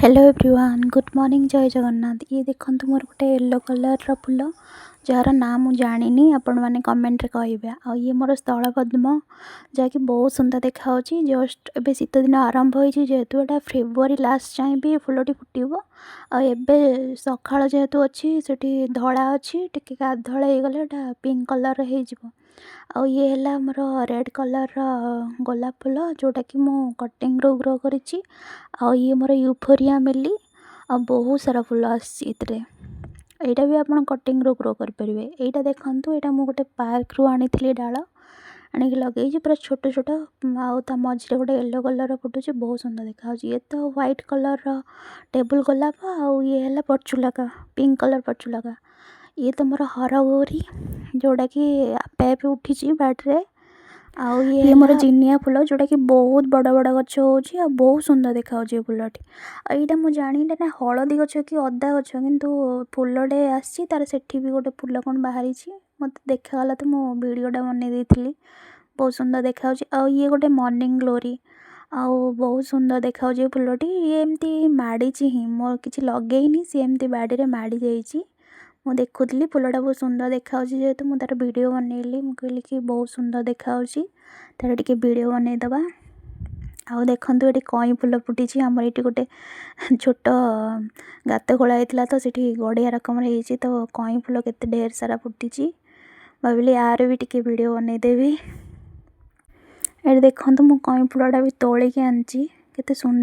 Hello everyone good morning जय जगन्नाथ। ये देखंतु मोर गोटे येलो कलर फूल जार ना मुझे जानी आपण मैंने कमेंट रे कहिबे। आ ये मोर स्थल पद्म जहाँकि बहुत सुंदर देखा जस्ट एबे शीत दिन आरंभ होइछि जेहेतु एटा फेब्रुआरी लास्ट जाए भी फूलटी फुटिबो। आ एबे सकाळ जेहेतु अच्छी सेठी धला अच्छी टिके गाधळे हो गले एटा पिंक कलर रे हेजिबो। आ ये है मोर रेड कलर गोलाप फूल जोटा कि मु कटिंग रो ग्रो करिछि। आ ये मोर यूफोरिया मिली आ बहुत सारा फूल आसरे यहाँ भी आप कटिंग रो ग्रो करेंगे। यहाँ देखो यहाँ मुझे गोटे पार्क रू आनी डाल आणिक लगे पूरा छोट छोट आ मझे गोटे येलो कलर फुटुचे बहुत सुंदर देखा। ये तो व्हाइट कलर टेबल गोलाप आउ ये है पर्चुलाका पिंक कलर पर्चुलाका। ये तो मोर हरगौरी जोड़ा कि आपे आपे उठी बाटे। आउ ये मोर जिनिया फूल जोटा कि बहुत बड़ बड़ गछ हो बहुत सुंदर देखा फूलटी। यहाँ मुझे जानी ना हलदी गछ कि अदा गछ किंतु फूलटे आसी तार सेठी भी गोटे फूल कौन बाहरी मत देखागला तो मो वीडियोटा बन देती बहुत सुंदर देखा। आ ये गोटे मॉर्निंग ग्लोरी आउ बहुत सुंदर देखा फूलटी। ये एमती माड़ी ही मोर किसी लगेनी सी एमती बाड़ी रे माड़ी जाइए। मुझे देखुली फूलटा बहुत सुंदर देखा जेहेतु मुझे तार वीडियो बनैली मुझे कि बहुत सुंदर देखा तार टे वीडियो बनईदबा। आउ देखो ये कई फूल फुटी आम ये गोटे छोट गात खोला होता तो सीठी गड़िया रकम तो कई फूल के ढेर सारा फुटी भाविली यार भी टे वीडियो बनईदेवी। ये देखो मु कई फूलटा भी तोलिकी आनी केते सुंदर।